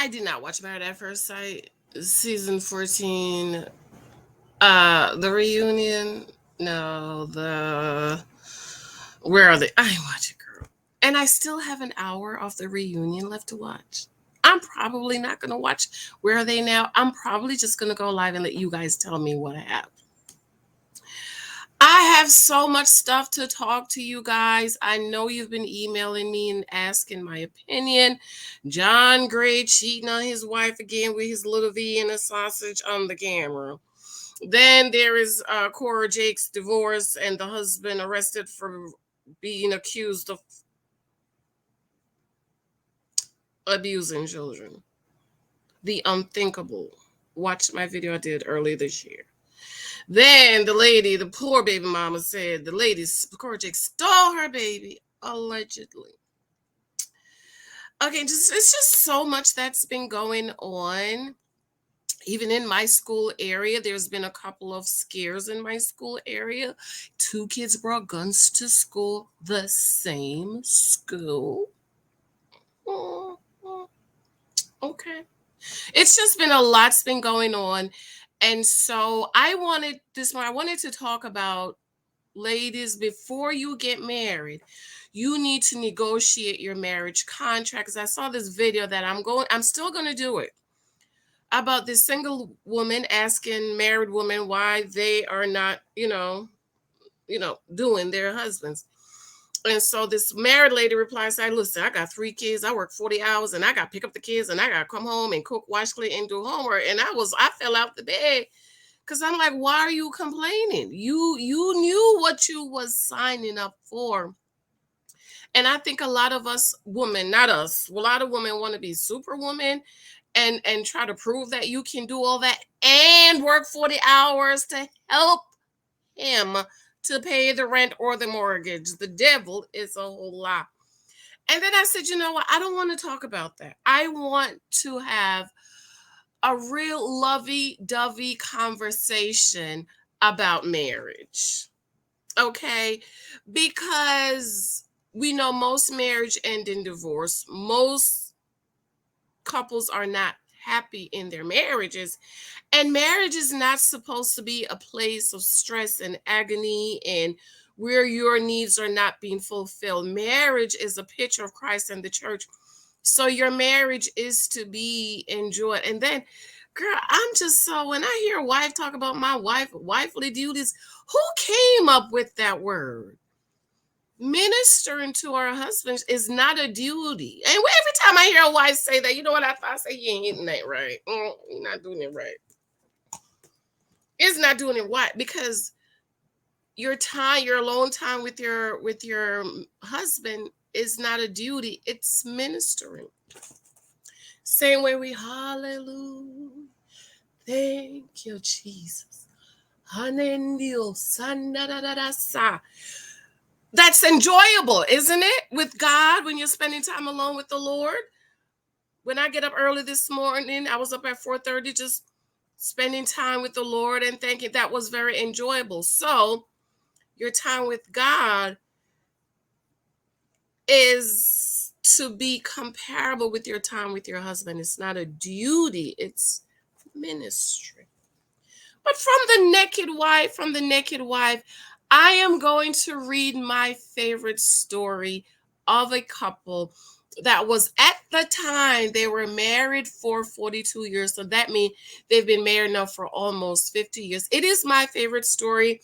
I did not watch Married at First Sight season 14. The reunion. No, the where are they? I ain't watch it, girl. And I still have an hour of the reunion left to watch. I'm probably not gonna watch Where Are They Now. I'm probably just gonna go live and let you guys tell me what I have. I have so much stuff to talk to you guys. I know you've been emailing me and asking my opinion. John Gray cheating on his wife again with his little V and a sausage on the camera. Then there is Cora Jake's divorce and the husband arrested for being accused of abusing children. The unthinkable. Watch my video I did earlier this year. Then the lady, the poor baby mama, said the lady, Cora Jake, stole her baby, allegedly. Okay, it's just so much that's been going on. Even in my school area, there's been a couple of scares in my school area. 2 kids brought guns to school, the same school. Okay. It's just been a lot's been going on. And so I wanted to talk about, ladies, before you get married, you need to negotiate your marriage contract. Because I saw this video that I'm still going to do it, about this single woman asking married women why they are not, doing their husbands. And so this married lady replies, "I listen, I got 3 kids, I work 40 hours, and I got to pick up the kids, and I got to come home and cook, wash, clean, and do homework." And I fell out the bed, because I'm like, why are you complaining? You knew what you was signing up for. And I think a lot of us women, not us, a lot of women want to be superwoman and try to prove that you can do all that and work 40 hours to help him to pay the rent or the mortgage. The devil is a whole lot. And then I said, you know what? I don't want to talk about that. I want to have a real lovey-dovey conversation about marriage. Okay? Because we know most marriage end in divorce. Most couples are not happy in their marriages. And marriage is not supposed to be a place of stress and agony and where your needs are not being fulfilled. Marriage is a picture of Christ and the church. So your marriage is to be enjoyed. And then, girl, I'm just so, when I hear a wife talk about my wifely duties, who came up with that word? Ministering to our husbands is not a duty. And every time I hear a wife say that, you know what I thought? I say, you ain't hitting that right. You're not doing it right. It's not doing it right, because your alone time with your husband is not a duty. It's ministering. Same way we hallelujah. Thank you, Jesus. That's enjoyable, isn't it? With God, when you're spending time alone with the Lord. When I get up early this morning, I was up at 4:30 just spending time with the Lord and thinking that was very enjoyable. So your time with God is to be comparable with your time with your husband. It's not a duty, it's ministry. But from the naked wife, I am going to read my favorite story of a couple that was, at the time they were married for 42 years. So that means they've been married now for almost 50 years. It is my favorite story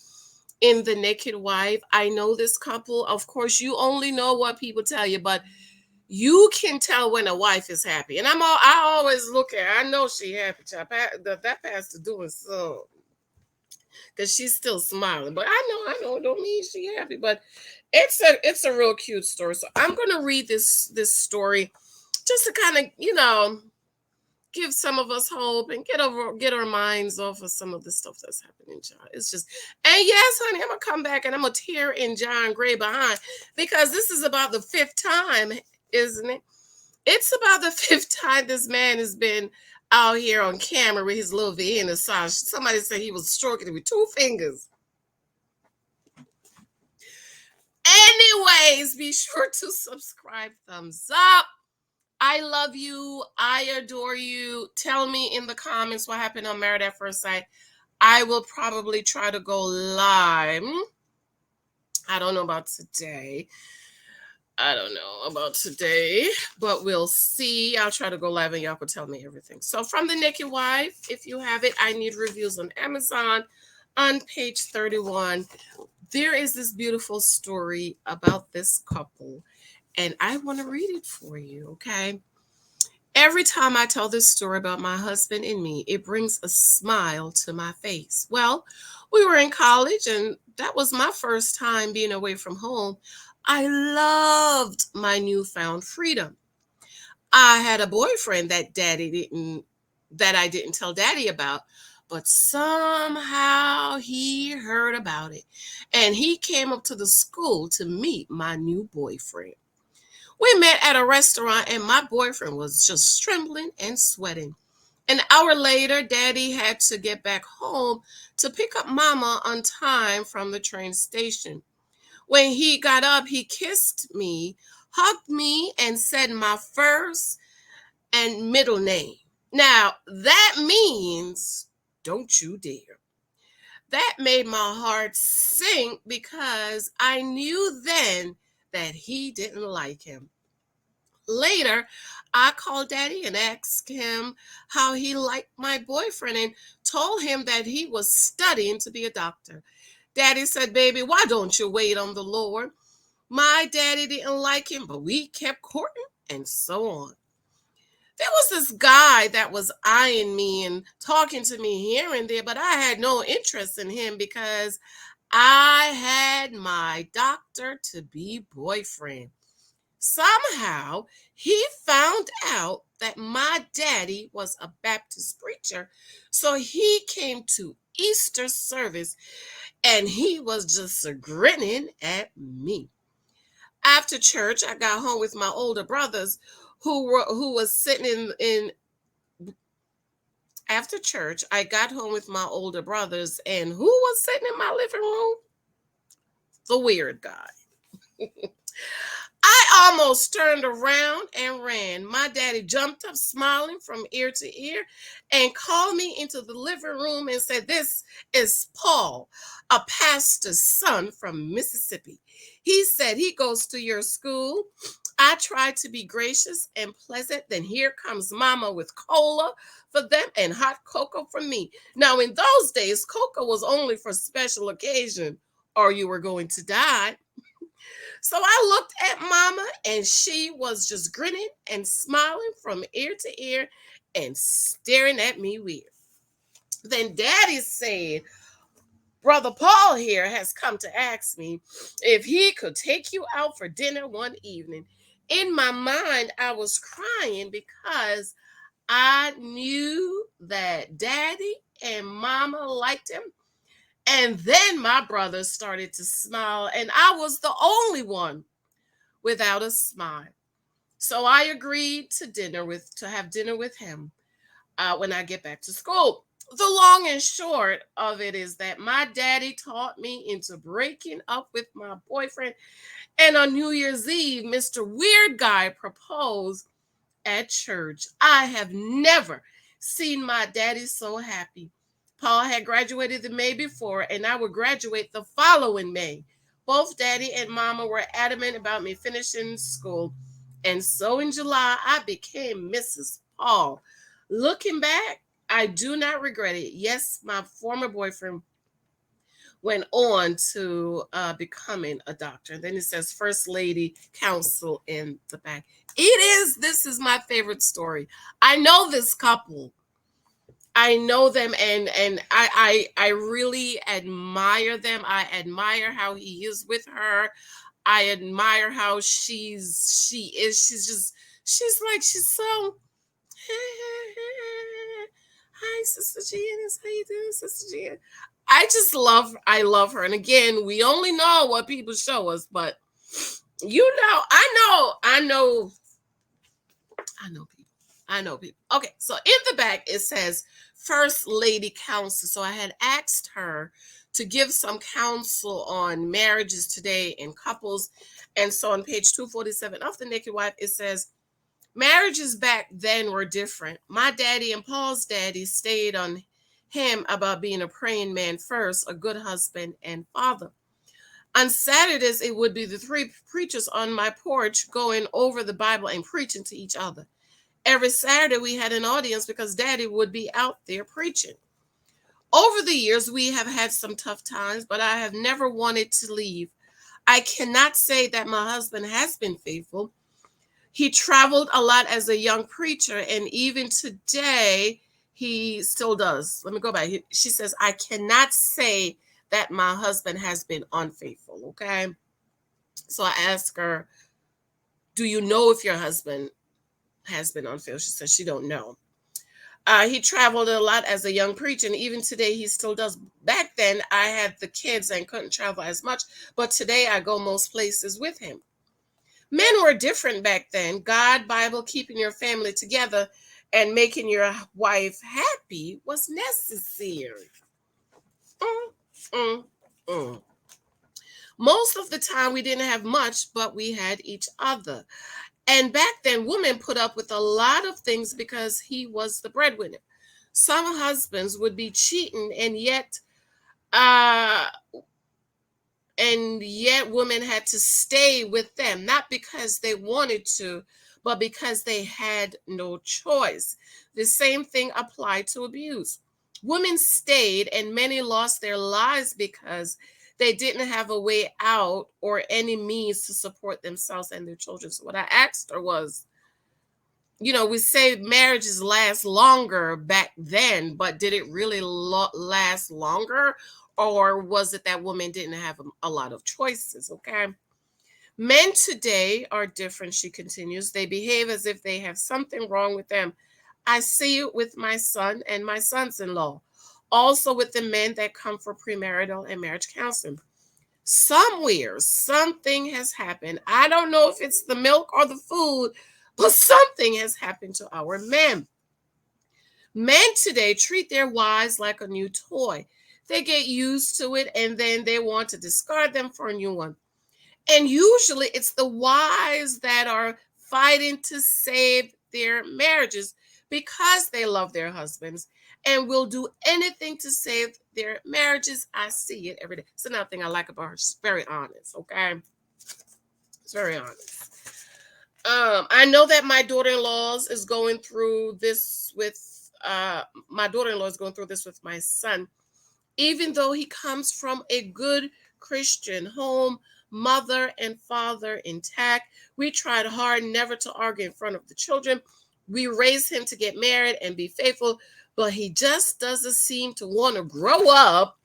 in The Naked Wife. I know this couple. Of course, you only know what people tell you, but you can tell when a wife is happy. And I always look at her. I know she happy. That pastor doing so, because she's still smiling. But I know, don't mean she happy. But it's a real cute story. So I'm gonna read this story just to kind of, give some of us hope and get our minds off of some of the stuff that's happening, John. It's just, and yes, honey, I'm gonna come back and I'm gonna tear in John Gray behind, because this is about the 5th time, isn't it? It's about the 5th time this man has been out here on camera with his little V and his sausage. Somebody said he was stroking it with 2 fingers. Anyways, be sure to subscribe, thumbs up. I love you. I adore you. Tell me in the comments what happened on Married at First Sight. I will probably try to go live. I don't know about today. But we'll see. I'll try to go live and y'all can tell me everything. So from the Naked Wife, if you have it, I need reviews on Amazon. On page 31, there is this beautiful story about this couple, and I want to read it for you, okay? Every time I tell this story about my husband and me, it brings a smile to my face. Well, we were in college, and that was my first time being away from home. I loved my newfound freedom. I had a boyfriend that I didn't tell daddy about, but somehow he heard about it, and he came up to the school to meet my new boyfriend. We met at a restaurant, and my boyfriend was just trembling and sweating. An hour later, daddy had to get back home to pick up mama on time from the train station. When he got up, he kissed me, hugged me, and said my first and middle name. Now, that means don't you dare. That made my heart sink because I knew then that he didn't like him. Later, I called daddy and asked him how he liked my boyfriend and told him that he was studying to be a doctor. Daddy said, "Baby, why don't you wait on the Lord?" My daddy didn't like him, but we kept courting and so on. There was this guy that was eyeing me and talking to me here and there, but I had no interest in him because I had my doctor to be boyfriend. Somehow, he found out that my daddy was a Baptist preacher, so he came to Easter service and he was just grinning at me. After church, I got home with my older brothers who was sitting in after church, I got home with my older brothers, and who was sitting in my living room? The weird guy. I almost turned around and ran. My daddy jumped up smiling from ear to ear and called me into the living room and said, "This is Paul, a pastor's son from Mississippi. He said he goes to your school." I tried to be gracious and pleasant. Then here comes mama with cola for them and hot cocoa for me. Now, in those days, cocoa was only for special occasion or you were going to die. So I looked at mama and she was just grinning and smiling from ear to ear and staring at me weird. Then daddy said, "Brother Paul here has come to ask me if he could take you out for dinner one evening." In my mind, I was crying because I knew that daddy and mama liked him. And then my brothers started to smile, and I was the only one without a smile. So I agreed to have dinner with him when I get back to school. The long and short of it is that my daddy taught me into breaking up with my boyfriend. And on New Year's Eve, Mr. Weird Guy proposed at church. I have never seen my daddy so happy. Paul had graduated the May before, and I would graduate the following May. Both daddy and mama were adamant about me finishing school. And so in July, I became Mrs. Paul. Looking back, I do not regret it. Yes, my former boyfriend went on to becoming a doctor. And then it says First Lady Counsel in the back. This is my favorite story. I know this couple. I know them, and I really admire them. I admire how he is with her. I admire how she is. She's so hi, Sister Janice. How you doing, Sister Janice? I love her. And again, we only know what people show us, but I know people. I know people. Okay, so in the back it says First Lady Counsel. So I had asked her to give some counsel on marriages today and couples. And so on page 247 of The Naked Wife, it says, Marriages back then were different. My daddy and Paul's daddy stayed on him about being a praying man first, a good husband and father. On Saturdays, it would be the three preachers on my porch going over the Bible and preaching to each other. Every Saturday, we had an audience because daddy would be out there preaching. Over the years, we have had some tough times, but I have never wanted to leave. I cannot say that my husband has been faithful. He traveled a lot as a young preacher, and even today, he still does. Let me go back. She says, I cannot say that my husband has been unfaithful. Okay. So I asked her, do you know if your husband has been unfaithful? She says she don't know. He traveled a lot as a young preacher, and even today he still does. Back then, I had the kids and couldn't travel as much, but today I go most places with him. Men were different back then. God, Bible, keeping your family together and making your wife happy was necessary. Mm, mm, mm. Most of the time, we didn't have much, but we had each other. And back then, women put up with a lot of things because he was the breadwinner. Some husbands would be cheating, uh, and yet women had to stay with them, not because they wanted to, but because they had no choice. The same thing applied to abuse. Women stayed, and many lost their lives because they didn't have a way out or any means to support themselves and their children. So what I asked her was, we say marriages last longer back then, but did it really last longer? Or was it that women didn't have a lot of choices? Okay. Men today are different, she continues. They behave as if they have something wrong with them. I see it with my son and my sons-in-law. Also with the men that come for premarital and marriage counseling. Somewhere, something has happened. I don't know if it's the milk or the food, but something has happened to our men. Men today treat their wives like a new toy. They get used to it and then they want to discard them for a new one. And usually it's the wives that are fighting to save their marriages because they love their husbands and will do anything to save their marriages. I see it every day. It's another thing I like about her. She's very honest, okay? It's very honest. I know that my daughter-in-law is going through this with my son. Even though he comes from a good Christian home, mother and father intact, we tried hard never to argue in front of the children. We raised him to get married and be faithful, but he just doesn't seem to want to grow up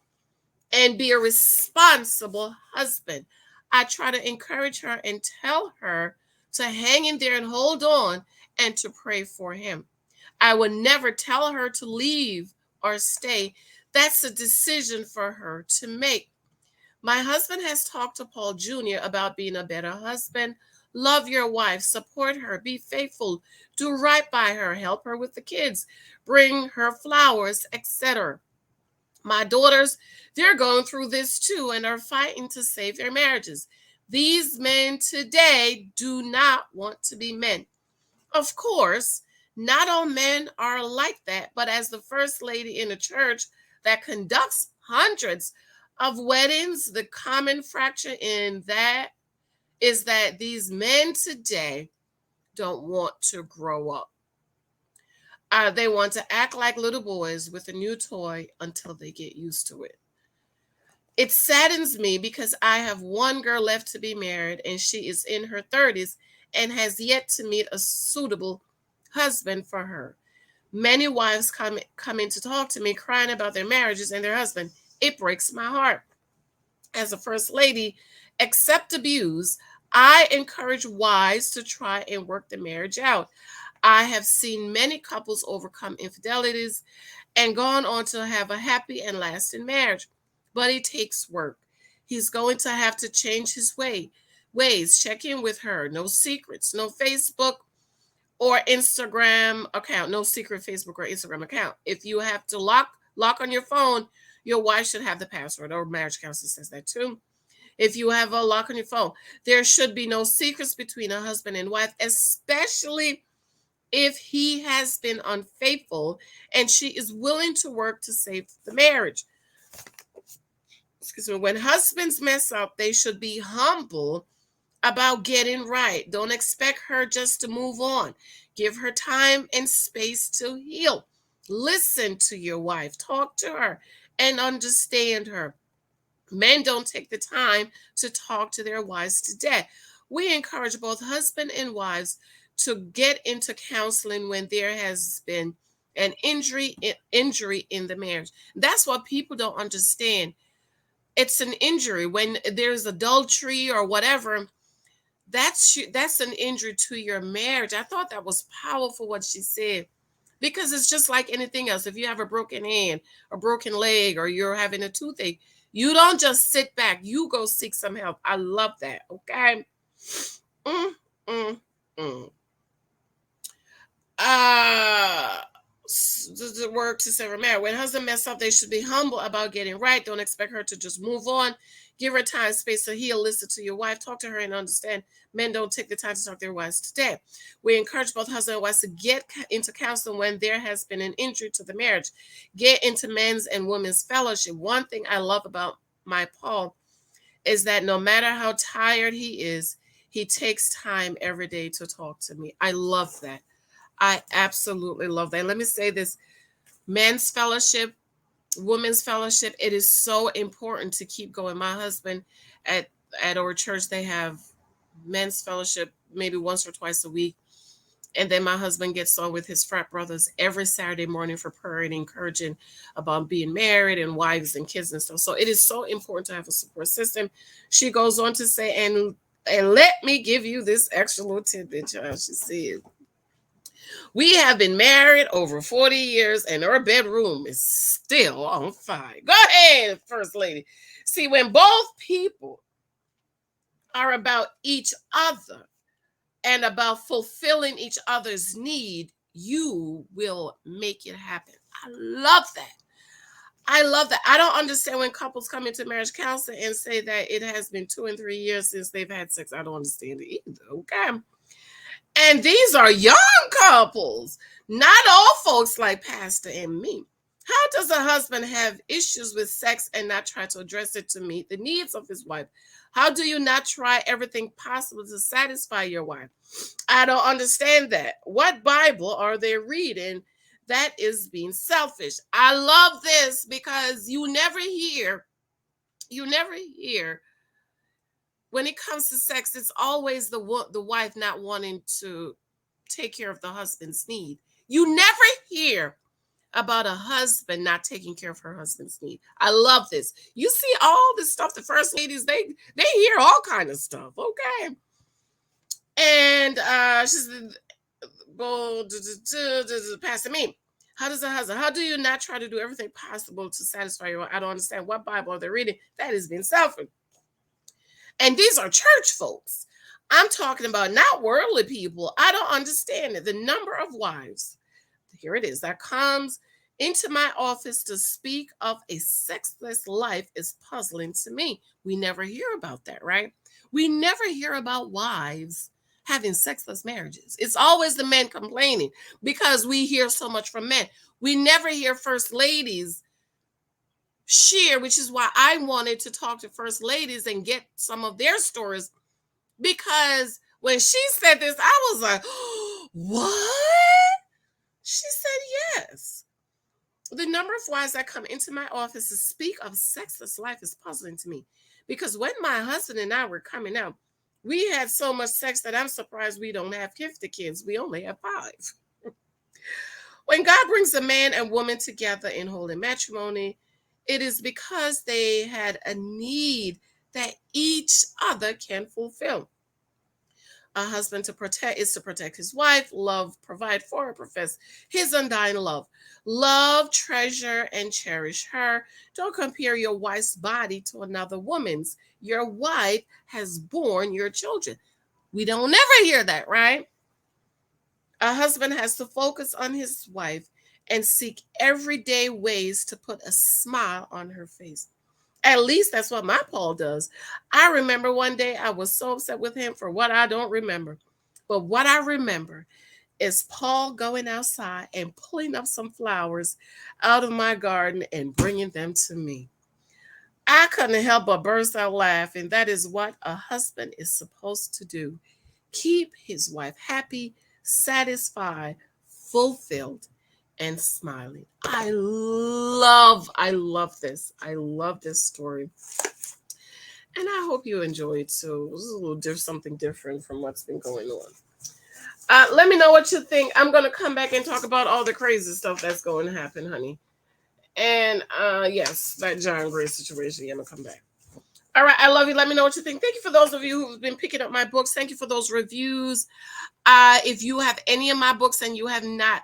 and be a responsible husband. I try to encourage her and tell her to hang in there and hold on and to pray for him. I would never tell her to leave or stay. That's a decision for her to make. My husband has talked to Paul Jr. about being a better husband. Love your wife, support her, be faithful, do right by her, help her with the kids, bring her flowers, etc. My daughters, they're going through this too and are fighting to save their marriages. These men today do not want to be men. Of course, not all men are like that, but as the first lady in a church that conducts hundreds of weddings, the common fracture in that is that these men today don't want to grow up. They want to act like little boys with a new toy until they get used to it. It saddens me because I have one girl left to be married and she is in her 30s and has yet to meet a suitable husband for her. Many wives come in to talk to me crying about their marriages and their husband. It breaks my heart. As a first lady, accept abuse. I encourage wives to try and work the marriage out. I have seen many couples overcome infidelities and gone on to have a happy and lasting marriage. But it takes work. He's going to have to change his ways. Check in with her. No secrets, no Facebook or Instagram account, no secret Facebook or Instagram account. If you have to lock on your phone, your wife should have the password, or marriage counselor says that too. If you have a lock on your phone, there should be no secrets between a husband and wife, especially if he has been unfaithful and she is willing to work to save the marriage. Excuse me. When husbands mess up, they should be humble about getting right. Don't expect her just to move on. Give her time and space to heal. Listen to your wife, talk to her, and understand her. Men don't take the time to talk to their wives to death. We encourage both husband and wives to get into counseling when there has been an injury in the marriage. That's what people don't understand. It's an injury when there's adultery or whatever. That's an injury to your marriage. I thought that was powerful what she said, because it's just like anything else. If you have a broken hand, a broken leg, or you're having a toothache, you don't just sit back. You go seek some help. I love that. Okay. Mm, mm, mm. Uh, the work to sever marriage. When husband mess up, they should be humble about getting right. Don't expect her to just move on. Give her time, space to heal. Listen to your wife. Talk to her and understand. Men don't take the time to talk to their wives today. We encourage both husband and wives to get into counseling when there has been an injury to the marriage. Get into men's and women's fellowship. One thing I love about my Paul is that no matter how tired he is, he takes time every day to talk to me. I love that. I absolutely love that. Let me say this: men's fellowship, women's fellowship, it is so important to keep going. My husband at our church, they have men's fellowship maybe once or twice a week. And then my husband gets on with his frat brothers every Saturday morning for prayer and encouraging about being married and wives and kids and stuff. So it is so important to have a support system. She goes on to say, and let me give you this extra little tidbit, child. She said, we have been married over 40 years and our bedroom is still on fire. Go ahead, First Lady. See, when both people are about each other and about fulfilling each other's need, you will make it happen. I love that. I love that. I don't understand when couples come into marriage counseling and say that it has been 2 and 3 years since they've had sex. I don't understand it either. Okay. And these are young couples, not old folks like Pastor and me. How does a husband have issues with sex and not try to address it to meet the needs of his wife? How do you not try everything possible to satisfy your wife? I don't understand that. What Bible are they reading that is being selfish? I love this because you never hear when it comes to sex, it's always the wife not wanting to take care of the husband's need. You never hear about a husband not taking care of her husband's need. I love this. You see all this stuff. The first ladies, they hear all kind of stuff. Okay. And she said, go Pastor me. How does a husband? How do you not try to do everything possible to satisfy your wife? I don't understand. What Bible are they reading? That is being selfish. And these are church folks. I'm talking about not worldly people. I don't understand it. The number of wives, here it is, that comes into my office to speak of a sexless life is puzzling to me. We never hear about that, right? We never hear about wives having sexless marriages. It's always the men complaining because we hear so much from men. We never hear first ladies share, which is why I wanted to talk to first ladies and get some of their stories, because when she said this, I was like, what? She said yes. The number of wives that come into my office to speak of sexless life is puzzling to me, because when my husband and I were coming out, we had so much sex that I'm surprised we don't have 50 kids. We only have 5. When God brings a man and woman together in holy matrimony, it is because they had a need that each other can fulfill. A husband to protect is to protect his wife, love, provide for her, profess his undying love. Love, treasure, and cherish her. Don't compare your wife's body to another woman's. Your wife has borne your children. We don't never hear that, right? A husband has to focus on his wife and seek everyday ways to put a smile on her face. At least that's what my Paul does. I remember one day I was so upset with him for what I don't remember. But what I remember is Paul going outside and pulling up some flowers out of my garden and bringing them to me. I couldn't help but burst out laughing. That is what a husband is supposed to do: keep his wife happy, satisfied, fulfilled, and smiling. I love this. I love this story. And I hope you enjoy it too. It was a little something different from what's been going on. Let me know what you think. I'm gonna come back and talk about all the crazy stuff that's going to happen, honey. And yes, that John Gray situation. Yeah, I'm gonna come back. All right, I love you. Let me know what you think. Thank you for those of you who've been picking up my books. Thank you for those reviews. If you have any of my books and you have not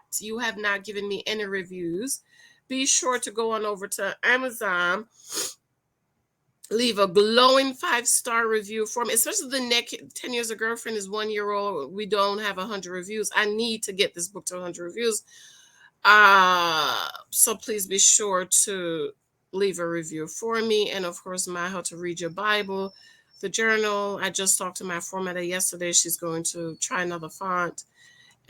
given me any reviews, be sure to go on over to Amazon. Leave a glowing 5-star review for me, especially the neck 10 years a girlfriend is 1 year old. We don't have 100 reviews. I need to get this book to 100 reviews. So please be sure to leave a review for me. And of course, my How to Read Your Bible, the journal. I just talked to my formatter yesterday. She's going to try another font.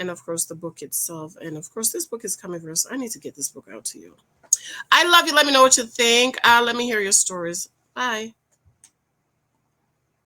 And of course, the book itself. And of course, this book is coming very soon. I need to get this book out to you. I love you. Let me know what you think. Let me hear your stories. Bye.